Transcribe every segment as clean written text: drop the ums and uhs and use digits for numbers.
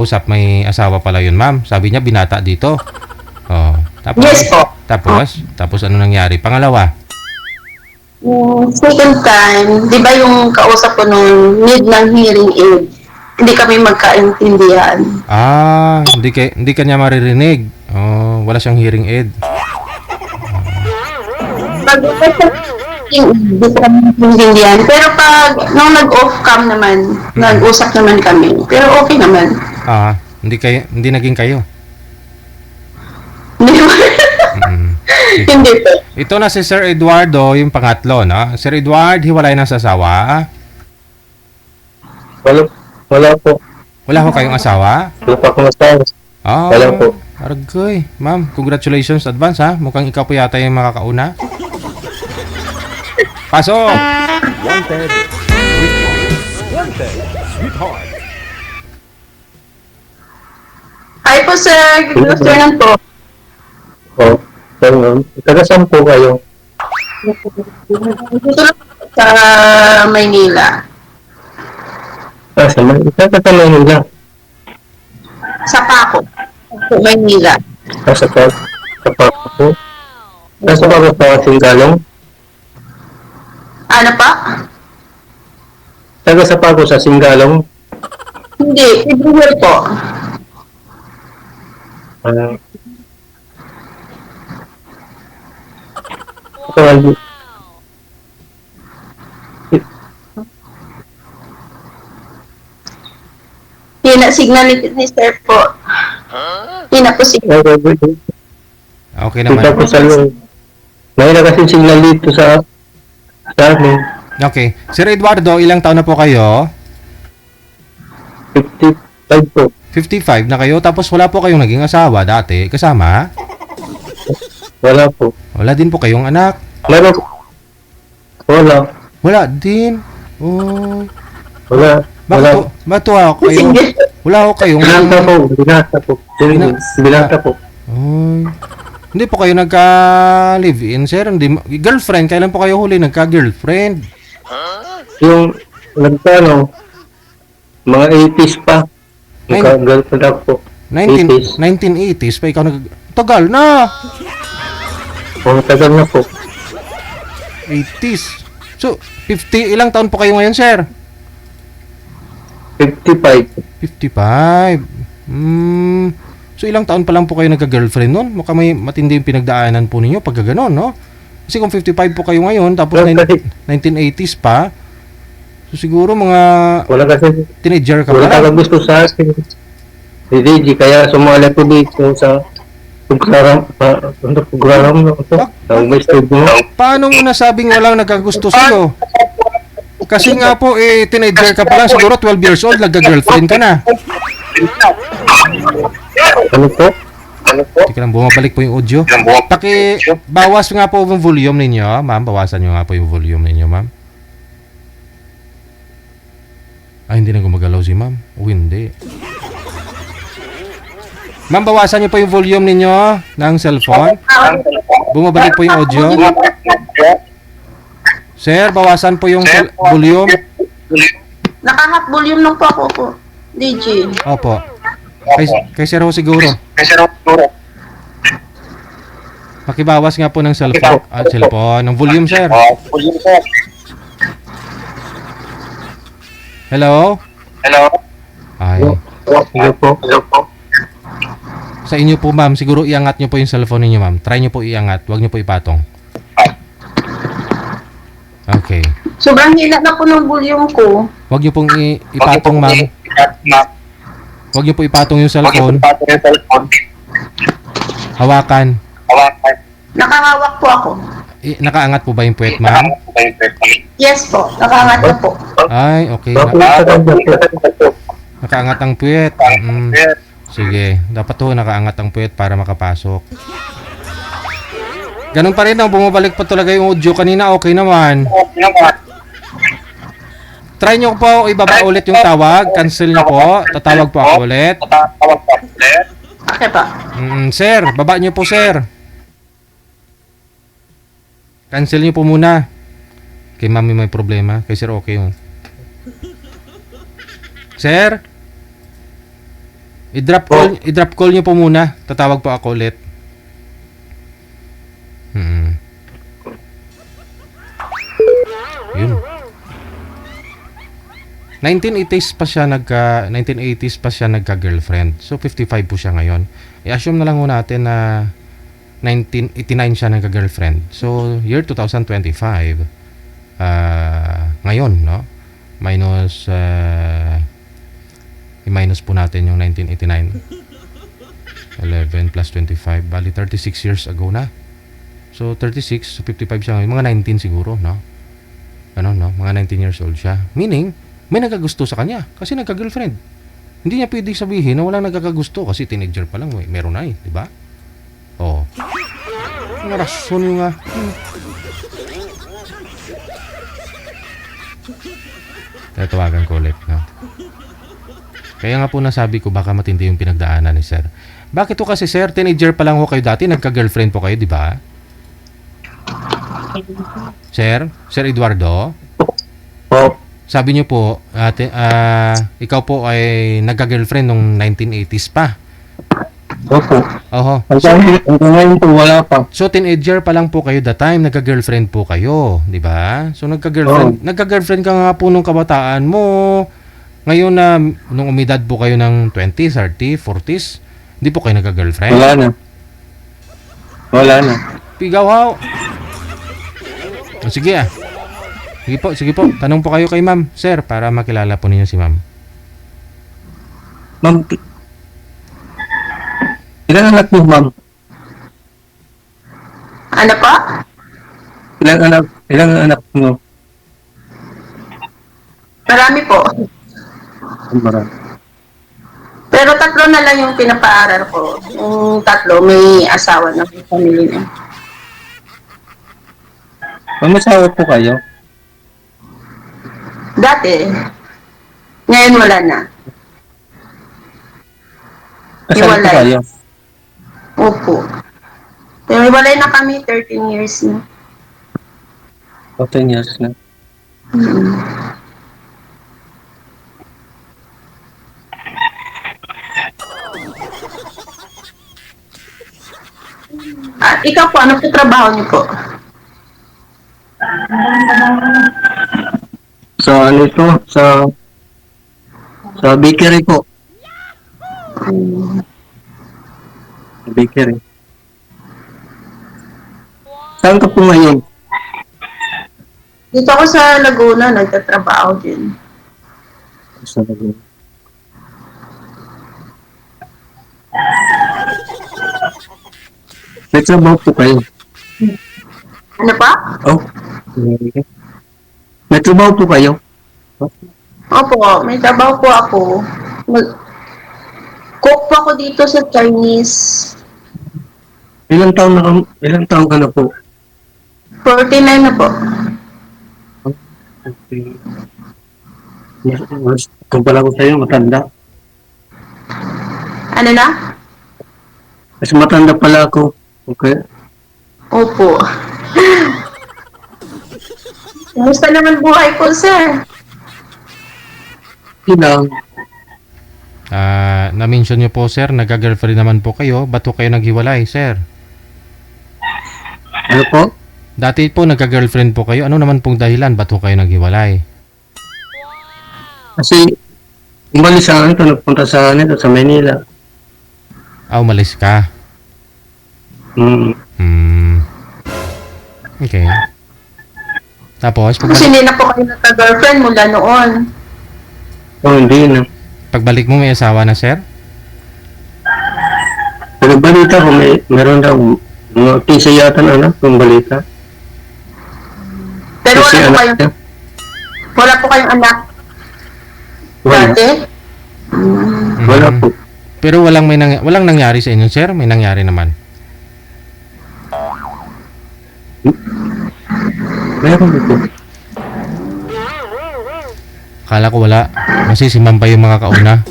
Usap, may asawa pala yun, ma'am. Sabi niya, binata dito. Oh. Tapos, Yes po. tapos ano nangyari? Pangalawa. Second time, di ba yung kausap ko nung need ng hearing aid, hindi kami magkaintindihan. Hindi kanya maririnig. Oh, wala siyang hearing aid. Pag hindi ko kami magkaintindihan. Pero pag nung nag-off cam naman, nag-usap naman kami. Pero okay naman. Hindi naging kayo. Hindi naman. Hindi po. Ito na si Sir Eduardo, yung pangatlo, no? Sir Eduard, hiwalay na sa asawa. Wala po. Wala ho kayong asawa? Wala pa akong asawa. Wala po. Aragay. Ma'am, congratulations advance, ha? Mukhang ikaw po yata yung makakauna. Pasok! Wanted, sweetheart. Hi po sir, good afternoon po. Oh, taga saan po kayo? Dito lang po sa Maynila. Sa Manila. Sa Paco. Sa Maynila. Sa Paco po. Sa Paco pa Singgalong. Ano pa? Taga sa Paco sa Singgalong. Hindi, everywhere po. Hina signal ni sir po. Hina po signal. Okay naman. Dito po sa loob. Mahina kasi signal dito sa amin. Okay. Sir Eduardo, ilang taon na po kayo? 55 po. 55 na kayo, tapos wala po kayong naging asawa dati, kasama? Wala po. Wala din po kayong anak? Meron. Wala. Wala din. Oh. Wala. Matuwa ako kayo. Wala ko kayong... Binata po. Binata po. Oh. Hindi po kayo nagka-live-in, sir? Hindi, girlfriend? Kailan po kayo huli nagka-girlfriend? Yung nagtano, mga 80s pa. Nagka-girlfriend ako. 1980s pa ikaw tagal na! Tagal na po. 80s. So, 50, ilang taon po kayo ngayon, sir? 55. 55. So, ilang taon pa lang po kayo nagka-girlfriend nun? Mukhang may matindi yung pinagdaanan po ninyo pagka ganon, no? Kasi kung 55 po kayo ngayon, tapos 1980s pa, so siguro mga Wala kasi. teenager ka pa Wala lang. ka gusto sa akin. Si DJ, kaya sumala ko dito sa program na ito. Sa umestig mo. Paano mo nasabing walang nagkagusto sa'yo? Kasi nga po, teenager ka pa lang, siguro 12 years old, nagka-girlfriend ka na. Ano po? Hindi ka lang, bumabalik po yung audio. Bawas nga po yung volume ninyo, ma'am. Bawasan nyo nga po yung volume ninyo, ma'am. Hindi na gumagalaw si ma'am. Hindi. Ma'am, bawasan nyo po yung volume ninyo ng cellphone. Bumabalik po yung audio. Sir, bawasan po yung volume. Naka-half volume lang po ako po. DJ. Opo. Kay Sir ho siguro. Pakibawas nga po ng cellphone. Cellphone. Ng volume, sir. Hello? Ay. Hello po. Sa inyo po, ma'am, siguro iangat nyo po yung cellphone ninyo, ma'am. Try nyo po iangat. Huwag nyo po ipatong. Okay. Sobrang hina na po ng volume ko. Huwag nyo pong ipatong, ma'am. Huwag nyo po ipatong yung cellphone. Hawakan. Nakahawak po ako. Nakaangat po ba yung puwet, ma'am? Yes po, nakaangat na po. Ay, okay. Nakaangat ang puwet. Sige. Dapat to nakaangat ang puwet para makapasok. Ganun pa rin ang bumabalik pa talaga yung audio. Kanina okay naman. Try nyo po ibaba ulit yung tawag. Cancel nyo po. Tatawag po ako ulit. Okay pa. Sir, baba nyo po, sir. Cancel nyo po muna. Kay mami may problema. Kay sir okay mo. Sir? I-drop call niyo po muna. Tatawag po ako ulit. Yun. 1980s pa siya nagka-girlfriend. So 55 po siya ngayon. I-assume na lang ho natin na 1989 siya nagka-girlfriend. So year 2025. Ngayon, no? Minus i-minus po natin yung 1989. 11 plus 25, bali 36 years ago na. So 36, so 55 siya ngayon. Mga 19 siguro, no? Ano, no? Mga 19 years old siya. Meaning, may nagkagusto sa kanya kasi nagka-girlfriend. Hindi niya pwedeng sabihin na walang nagkakagusto kasi teenager pa lang, meron na di ba? Oh. Ang rason yung tatawagan ko ulit, no? Kaya nga po nasabi ko baka matindi yung pinagdaanan ni Sir. Bakit to kasi Sir, teenager pa lang ho kayo dati, nagka-girlfriend po kayo, di ba? Sir Eduardo? Po. Sabi niyo po, ikaw po ay nagka-girlfriend nung 1980s pa. Opo. Oho. Hanggang ngayon po, wala pa. So teenager pa lang po kayo that time, nagka-girlfriend po kayo, di ba? So nagka-girlfriend ka nga po nung kabataan mo. Ngayon na nung umidad po kayo ng 20s, 30s, 40s, hindi po kayo nagka-girlfriend? Wala na. Pigaw haw. Sige Sige po. Tanong po kayo kay ma'am, sir, para makilala po ninyo si ma'am. Ma'am, ilang anak mo, ma'am? Ano pa? Ilang anak mo? Marami po. Marami. Pero 3 na lang yung pinapaaral ko. Yung 3, may asawa na, may pamilya na. Mamasawa po kayo? Dati, ngayon wala na. Kasal po Hiwalay. kayo? Opo. Pero hiwalay na kami, 13 years na. 14 years na. Ikaw po, ano po trabaho niyo po? Sa ano ito? Sa bakery po. Bakery. Saan ka po ngayon? Dito ako sa Laguna, nagtatrabaho din. Sa Laguna. May trabaho po kayo? Ano pa? Oh. May trabaho po kayo? Opo, may trabaho po ako. Cook po ako dito sa Chinese. Ilang taon ka na po? 49 na po. Okay. Kumpara ko sa'yo, matanda. Ano na? Mas matanda pala ako. Okay. Opo. Kumusta naman buhay po, sir? Ilang. Na-mention niyo po, sir, nagka-girlfriend naman po kayo. Ba't po kayo naghiwalay, sir? Ano po? Dati po nagka-girlfriend po kayo. Ano naman pong dahilan? Ba't po kayo naghiwalay? Kasi umalis sa ito, nagpunta sa Manila. Umalis ka. Okay. Tapos, Kasi hindi na po kayo nagka-girlfriend mula noon. Hindi na. pagbalik mo may asawa na, sir? Pero balita ko, meron daw mga 15 yata na anak, yung balita. Pero Kasi wala po anak kayong, niya. wala po kayong anak Wala. dati? Wala po. Pero walang nangyari sa inyo, sir? May nangyari naman. Meron po. Akala ko wala. Kasi si ma'am pa yung mga kauna.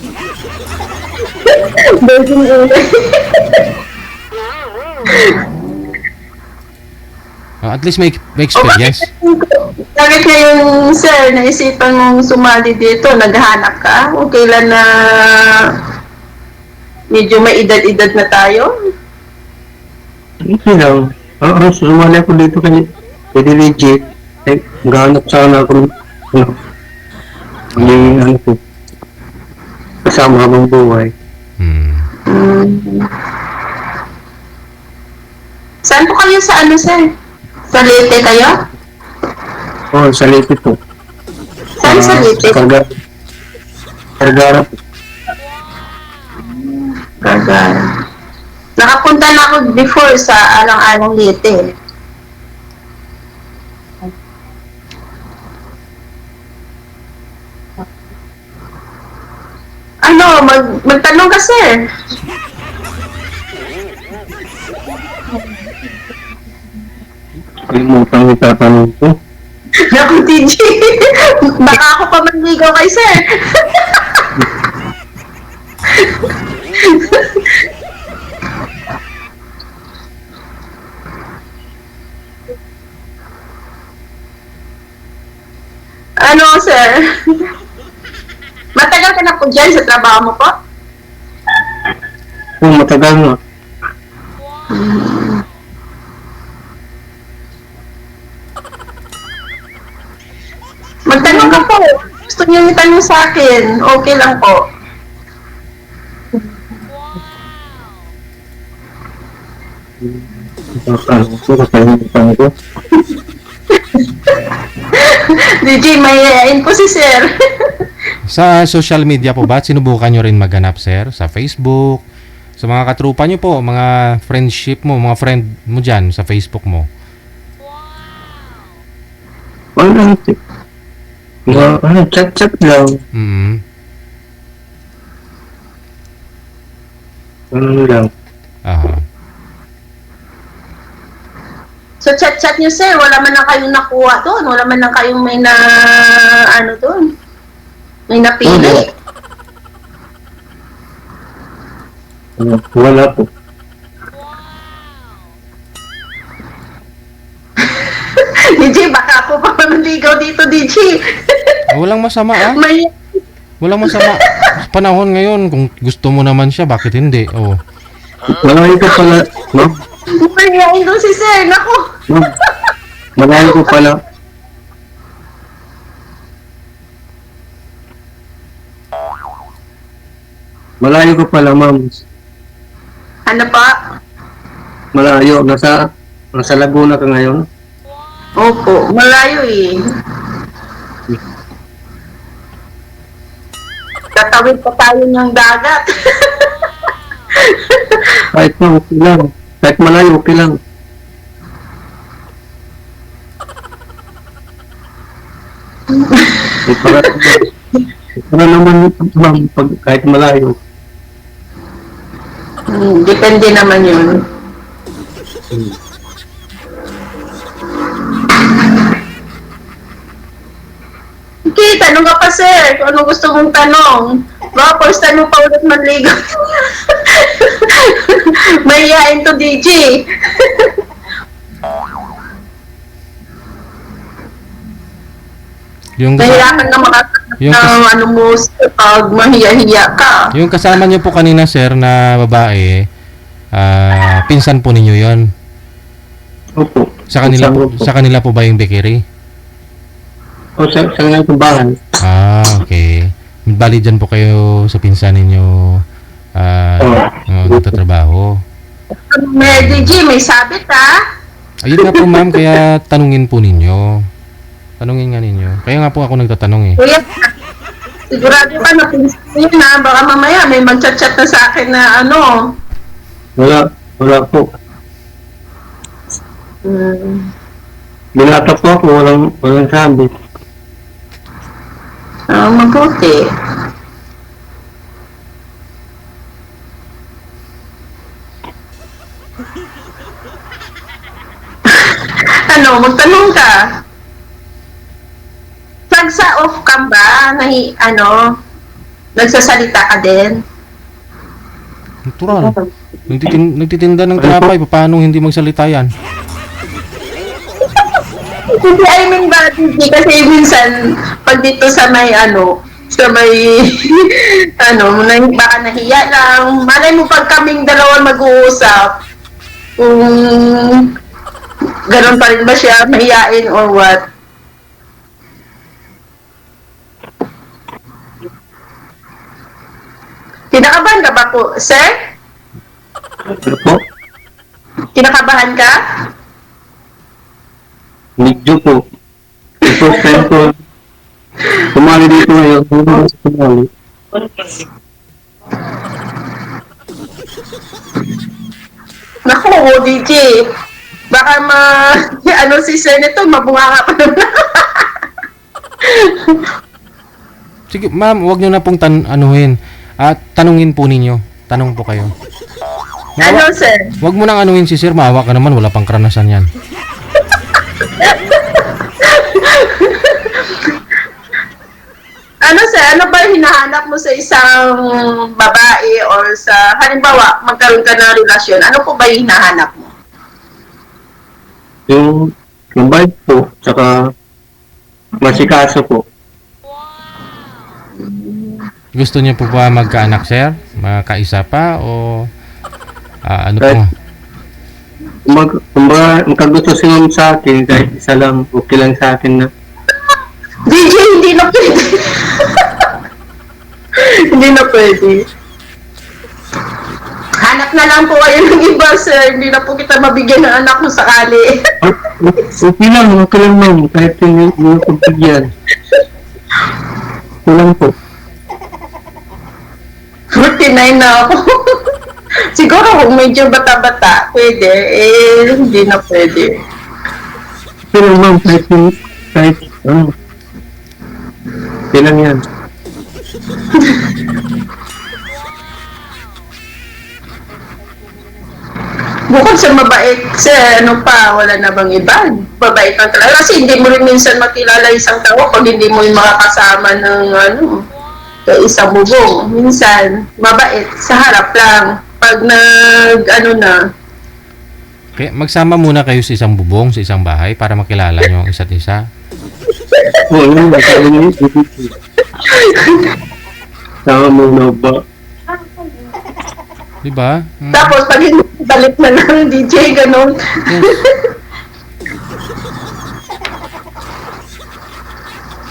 At least may experience. Bakit ngayon, sir, naisipan mong sumali dito, naghahanap ka? O kailan na Medyo may edad-edad na tayo. Hindi lang. Sumali ako dito kay legit. Gahanap sana ako ano po. Kasama habang buhay. Hmm. Saan po kayo sa ano, sir? Sa Leyte kayo? Oo, sa Leyte po. Saan sa Leyte? Kargara po. Cagara. Nakapunta na ako before sa Alang-Alang Leyte. Ano, magtanong ka, sir. Kalimutan yung tatanong ko. Naku, TG. Baka ako pa manligaw kay sir. Ano, sir? Matagal ka na po dyan sa trabaho mo po? Oo, matagal na. Magtanong ka po. Gusto niyo itanong sa akin. Okay lang po. Kalimutan ko. DJ, mayayain po si sir. Sa social media po ba, sinubukan nyo rin maghanap, sir? Sa Facebook, sa mga katrupa nyo po, mga friendship mo, mga friend mo dyan sa Facebook mo. Wala. Chat lang. Mm. Ano lang. Ah. So, chat-chat niyo, sir. Wala man lang kayong nakuha doon. Wala man lang kayong may na, ano doon. May napili. Wala po. DJ, baka ako pa manligaw dito, DJ. Walang masama ah. May, Walang masama. Sa panahon ngayon, kung gusto mo naman siya, bakit hindi? Oh. Malayo ko pala. Ma'am. mayayain doon si sir. Naku. Ma'am. Malayo ko pala. Malayo ko pala, ma'am. Ano pa? Malayo. Nasa Laguna ka ngayon. Opo, malayo eh. Tatawid pa tayo ng dagat. Kahit na okay lang. Kahit malayo, okay lang. Para naman, ma'am, kahit malayo. Depende naman yun. Okay, tanong ka pa, sir. Kung ano gusto mong tanong. Baka first time mo pa ulit manligaw. Mahihain to, DJ. Yung, Nahirapan na makatanong Yung ng ano mo, sir, pag mahiya-hiya ka. yung kasama niyo po kanina, sir, na babae, pinsan po ninyo yon. Opo. Sa kanila po ba yung bakery? O, sa nga itong bahay. Ah, okay. Bali dyan po kayo sa pinsan ninyo nagtatrabaho. May DJ, may sabit ha. Ayun nga po ma'am, kaya tanungin po ninyo. Tanungin nga ninyo. Kaya nga po ako nagtatanong eh. Kuya, sigurado ka na pinsan mo yun ha. Baka mamaya may mag-chat-chat na sa akin na ano. Wala po. Binata po ako, walang sabi. Mabuti. Ano, magtanong ka. Pag sa off-cam ba, nagsasalita ka din? Natural. Nagtitinda ng tinapay, paano hindi magsalita yan? Hindi, I mean ba, hindi kasi minsan, pag dito sa may sa may, baka nahiya lang. Malay mo pag kaming dalawa mag-uusap, kung ganun pa rin ba siya, mahiyain or what. Kinakabahan ka ba po, sir? Ano po? Kinakabahan ka? Medyo po. First time ko sumali dito ngayon. Hindi ko sa sumali. Naku, DJ. Baka si Senator, mabunga pa naman. Sige, ma'am, wag niyo na pong anuhin. At tanungin po ninyo. Tanong po kayo. Ano, sir? Wag mo nang anuhin si sir, maawa ka naman, wala pang karanasan yan. Ano, sir? Ano ba yung hinahanap mo sa isang babae or sa, halimbawa, magkaroon ka ng relasyon? Ano po ba yung hinahanap mo? Yung bike po, tsaka masikaso po. Gusto niyo po ba magkaanak, sir? Magkaisa pa o ano po? Kung gusto siya sa akin, kahit isa lang, okay lang sa akin na. DJ, hindi na pwede. Hindi na pwede. Hanap na lang po kayo ng iba, sir. Hindi na po kita mabigyan ng anak mo sakali. Okay lang ma'am, kahit hindi ko pagbigyan. Okay lang po. 49 na ako. Siguro kung medyo bata-bata, pwede. Hindi na pwede. Okay lang ma'am, kahit okay lang yan. Bukod sa mabait, sir, wala na bang iba? Mabait lang talaga. Kasi hindi mo rin minsan makilala isang tao pag hindi mo yung makakasama ng isang bubong. Minsan, mabait, sa harap lang. Pag na. Kaya magsama muna kayo sa isang bubong, sa isang bahay para makilala niyo ang isa't isa. Oo, yun, sabi niyo, sama mo na ba? Di ba? Tapos, pag hindi balik na ng DJ, ganun.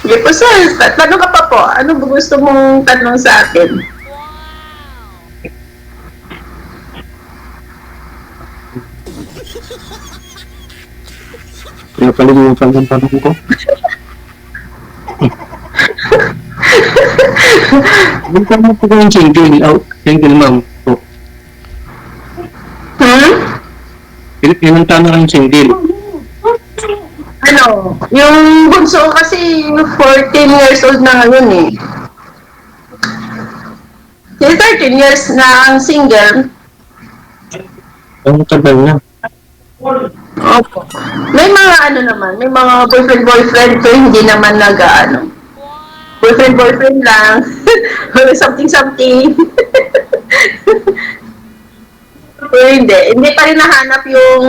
Sige po, sir. Tanong ka pa po. Ano ba gusto mong tanong sa akin? Nakalimutan yung tanong ko. Yung tanong ko yung single ma'am po. Ilang tanong ang single? Yung bunso kasi 14 years old na ngayon eh. Yung 13 years na ang single. Ang tagal na. Opo. May mga naman, may mga boyfriend pero hindi naman boyfriend lang. something. Pero hindi pa rin nahanap yung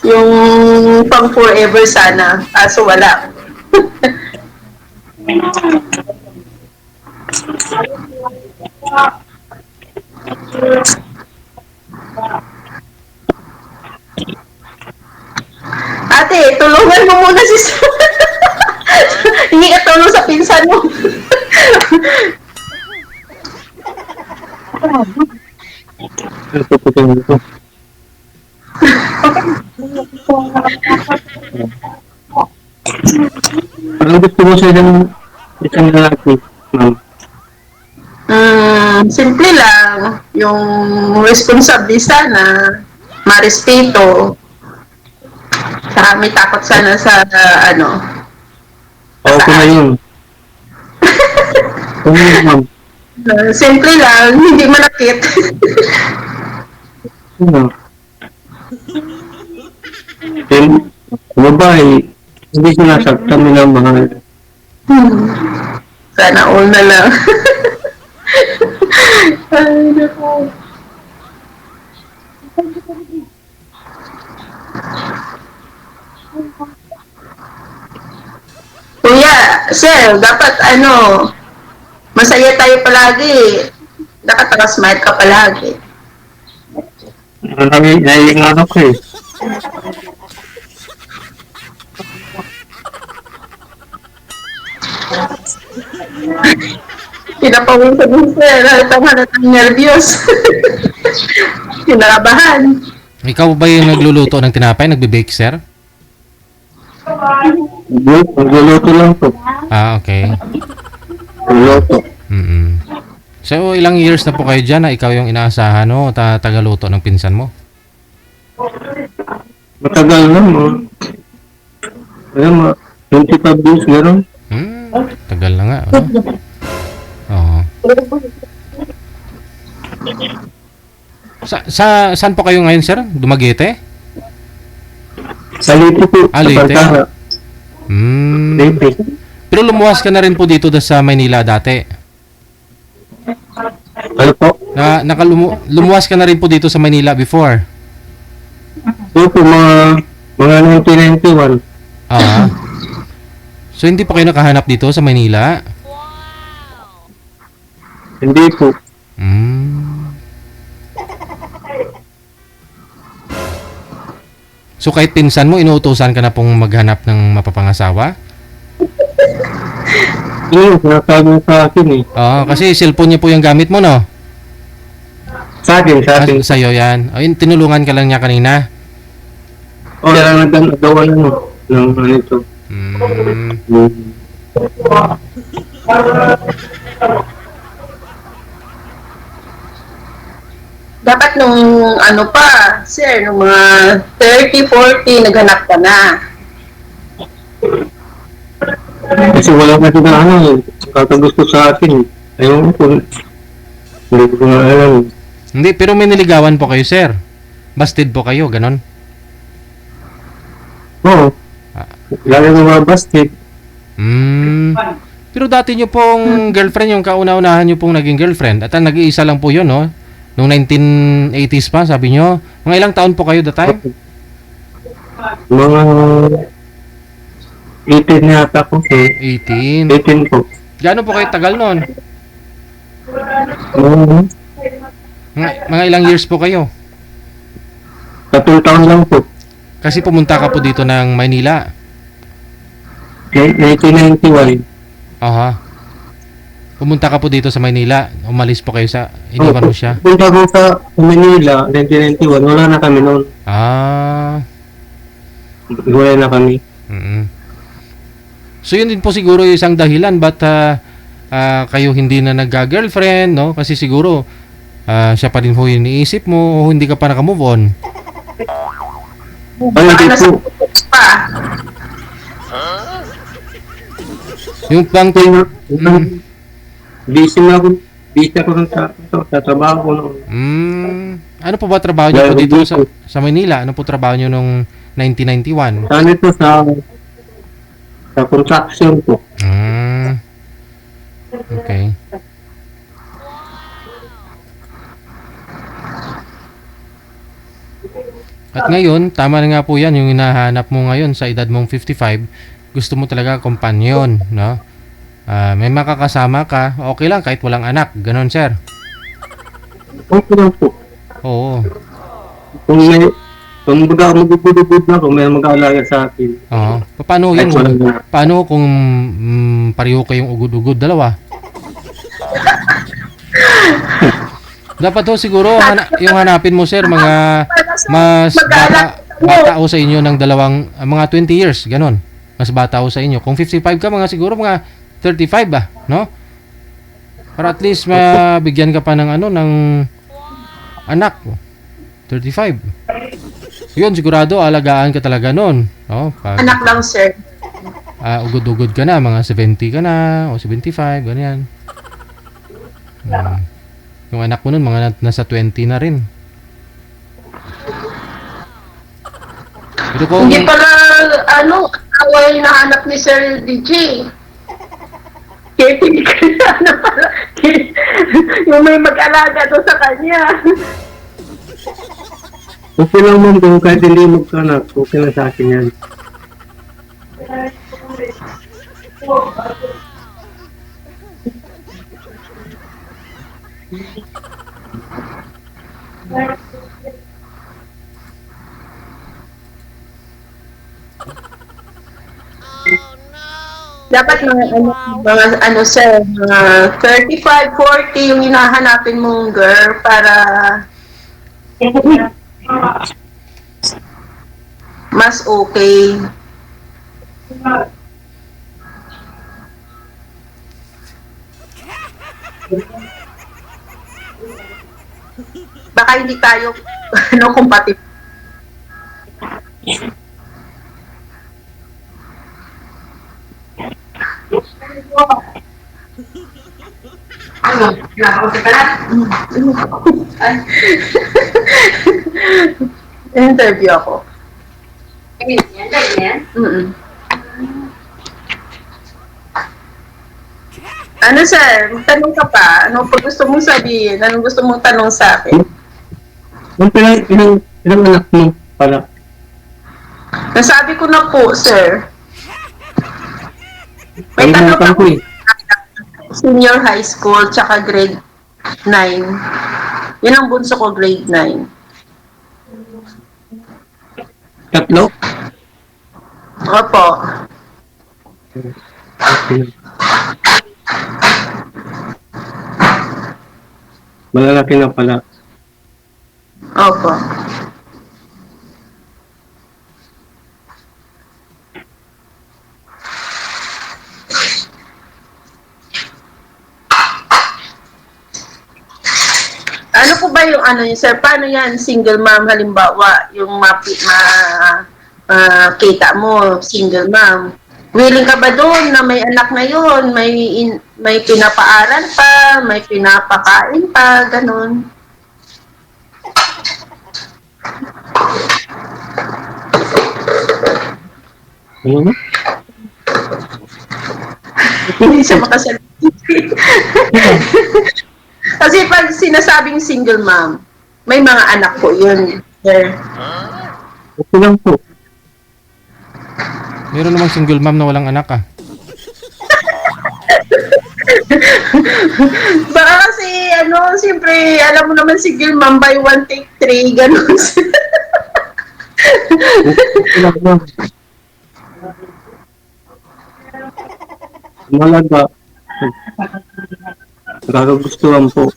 yung pang forever sana. Kaso wala. Ate, tulungan mo muna si Hindi ka tulong sa pinsan mo. Ito po ito. Parang gusto mo sa isang lalaki, ma'am. Simple lang. Yung responsable sana, marespeto. Saka may takot sana sa Okay na yun. Ma'am. Simple lang, hindi malakit. Ano? Then, babae, hindi sinasaktan nila mga Sana all na lang. Ay, naku. Kuya, dapat masaya tayo palagi. Dapat nakasmile ka palagi. Naiingano ko eh. Pinapawisan mo sir, halatang nervyos. Kinakabahan. Ikaw ba yung nagluluto ng tinapay, nagbe-bake, sir? Magluluto lang po. Ah, okay. Magluluto. Mm. So, ilang years na po kayo dyan na ikaw yung inaasahan o tagaluto ng pinsan mo? Matagal na mo. Alam mo, 25 years gano'n. Tagal na nga. Ano? Oo. Saan po kayo ngayon, sir? Dumaguete? Sa Leyte po. Ah, sa Leyte. Paltara. Leyte. Pero lumuwas ka na rin po dito sa Maynila dati. Ano po? Lumuwas ka na rin po dito sa Maynila before. So po, mga 1991. Ah. So, hindi pa kayo nakahanap dito sa Maynila? Hindi po. So, kahit pinsan mo, inuutosan ka na pong maghanap ng mapapangasawa? Yun, sinasabi sa akin eh. Kasi cellphone niya po yung gamit mo, no? Sa akin. Sa'yo yan. Ayun, tinulungan ka lang niya kanina. O, kaya nagawa ng ito. Dapat nung sir, nung mga 30, 40, naghanap ka na. Kasi wala kasi na kakagusto sa akin. Ayun po. Hindi ko nga alam. Hindi, pero may niligawan po kayo, sir. Busted po kayo, ganon. Oo. Lalo ng mga basket. Pero dati nyo pong girlfriend, yung kauna-unahan nyo pong naging girlfriend, at nag-iisa lang po yun, no? Noong 1980s pa, sabi nyo. Mga ilang taon po kayo that time? Mga 18 yata po. 18. 18 po. Gaano po kayo tagal noon? Mga ilang years po kayo? 3 taon lang po. Kasi pumunta ka po dito ng Maynila. 1991. Aha. Pumunta ka po dito sa Maynila. Umalis po kayo sa... Iniwan mo siya. Punta ko sa Manila, 1991. Wala na kami noon. Ah. Wala na kami. So yun din po siguro yung isang dahilan ba't kayo hindi na nagka-girlfriend, no? Kasi siguro siya pa rin po yung iniisip mo o hindi ka pa naka-move on. Ay, hindi po. Yung pang... Busy na ako. Busy ako sa trabaho ko noon. Ano po ba trabaho niyo po dito sa Manila? Ano po trabaho niyo nung 1991? Saan ito sa construction po. Okay. At ngayon, tama na nga po yan, yung hinahanap mo ngayon sa edad mong 55, gusto mo talaga companion, no? May makakasama ka, okay lang kahit walang anak, ganon sir. Okay lang po. Oo. Kung magugudugod na ako, may mag-aalaga sa akin. Oo. Paano yun? Paano kung pareho kayong ugod-ugod, dalawa? Dapat ho siguro yung hanapin mo sir mga mas bata o sa inyo ng dalawang mga 20 years, ganon. Mas bata o sa inyo. Kung 55 ka, mga siguro mga 35 ba, no? Para at least mabigyan ka pa ng ng anak. 35. Yun, sigurado alagaan ka talaga noon, no? Anak lang, sir. Ugod-ugod ka na, mga 70 ka na o 75, ganyan. Yung anak mo nun, mga nasa 20 na rin. Pero kung... Hindi pala, away na anak ni Sir DJ. Kaya pala, yung may mag-alaga doon sa kanya. Okay lang ma'am, kung kahit hindi magkanak, okay lang sa akin yan. Dapat mga ano sir, mga 35, 40 yung hinahanapin mong girl para mas okay. Baka hindi tayo compatible. Ano? Nakakot ka na? Interview ako. Mm-mm. Ano sir, tanong ka pa. Ano pa gusto mong sabihin? Anong gusto mong tanong sa akin? Ilang anak mo pala? Nasabi ko na po, sir. May tanong Kalimutan ako. ko eh. Senior high school, tsaka grade 9. Yun ang bunso ko, grade 9. Tatlo? Opo. Malalaki na pala. Opo. Ano po ba yung ano yun, sir? Paano yan, single mom, halimbawa, yung kita mo, single mom. Willing ka ba doon na may anak na yun, may pinapaaral pa, may pinapakain pa, ganun? Ano? Hindi siya makasalit. Kasi pag sinasabing single mom, may mga anak po yun, sir. Okay lang po. Meron namang single mom na walang anak ah. Baka kasi, siyempre, alam mo naman single mom by one take three, ganun. Okay lang po. Malaga. Nagkagustuhan po.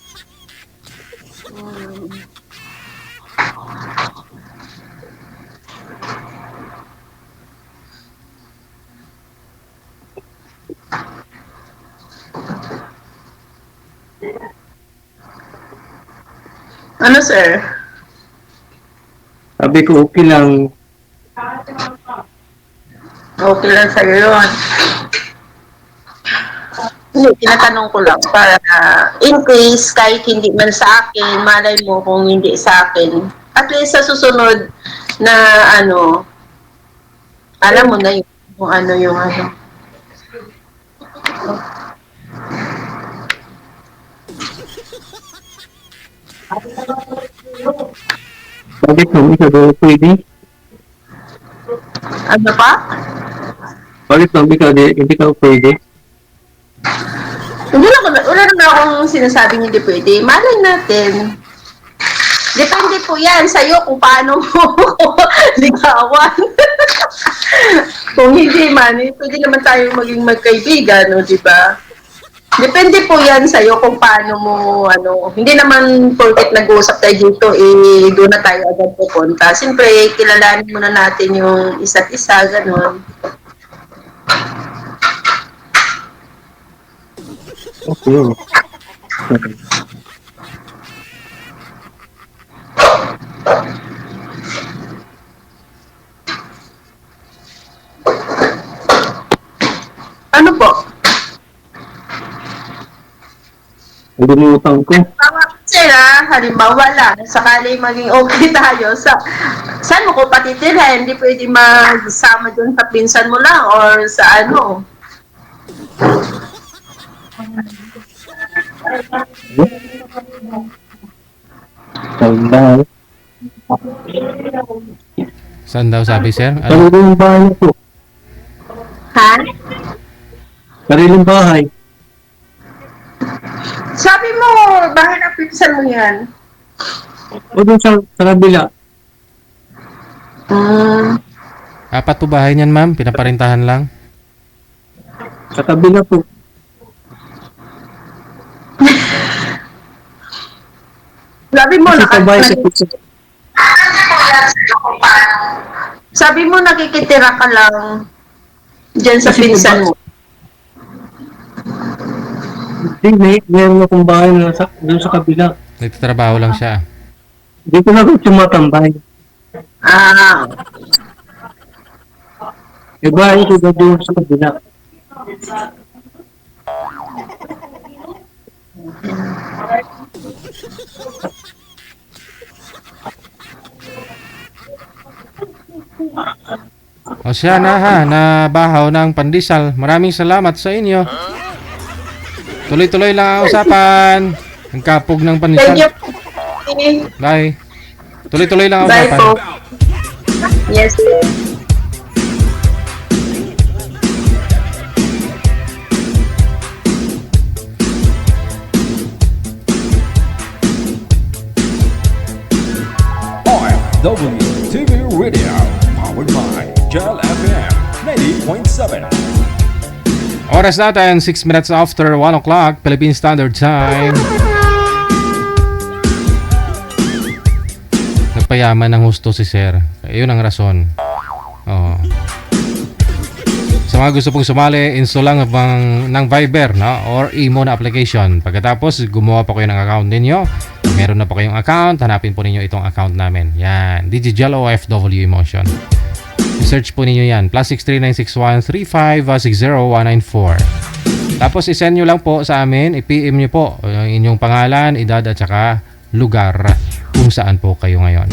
Ano, sir? Sabi ko okay lang. Okay lang sa'yo yun. Hindi, tinatanong ko lang para in case kahit hindi man sa akin, malay mo kung hindi sa akin. At least sa susunod na alam mo na yung ano. Sabi ko, ikaw daw pwede. Ano pa? Bakit sabi ka, hindi ka pwede? Wala naman akong sinasabing hindi pwede. Malay natin. Depende po yan sa'yo kung paano mo ligawan. Kung hindi man, pwede naman tayo maging magkaibigan, no, di ba? Depende po yan sa'yo kung paano mo, hindi naman porket nag-uusap tayo dito, doon na tayo agad pupunta. Siyempre, kilalanin muna natin yung isa't isa, gano'n. Okay. Ano po? Nalimutan ko. Sila, halimbawa lang, sakali maging okay tayo, saan mo ko patitirhan? Hindi pwede magsama dun sa pinsan mo lang or sa ano. Sandal. Saan daw sabi sir? Sariling bahay po. Ha? Sariling bahay. Sa Sabi mo, bakit napinsan mo yan? O doon sa kabila. Apat po bahay niyan, ma'am. Pinaparintahan lang. Sa kabila po. Sabi mo, Kasi pabay sa sabi mo nakikitira ka lang dyan sa Kasi pinsan mo. Hindi, meron akong bahay na doon sa kabila. Nagtatrabaho lang siya. Dito na ako tumatambay. Ah, May bahay ko na doon sa kabila. O siya na ha, nabahaw ng pandesal. Maraming salamat sa inyo. Tuloy-tuloy lang ang usapan. Ang kapog ng thank pandesal. you. Bye. Tuloy-tuloy lang ang Bye usapan. po. Yes. RFW-TV Radio, powered by Gel FM 90.7. Oras natin, 6 minutes after 1 o'clock, Philippine Standard Time. Nagpayaman ng husto si Sir. Yun ang rason. Oo. Sa mga gusto pong sumali, install lang ng Viber, no? Or Imo na application. Pagkatapos, gumawa pa kayo ng account ninyo. Meron na po kayong account, hanapin po ninyo itong account namin. Yan, Digigel OFW Emotion. I-search po ninyo yan. +6396135609194. Tapos isend nyo lang po sa amin, i-PM nyo po yung inyong pangalan, edad at saka lugar kung saan po kayo ngayon.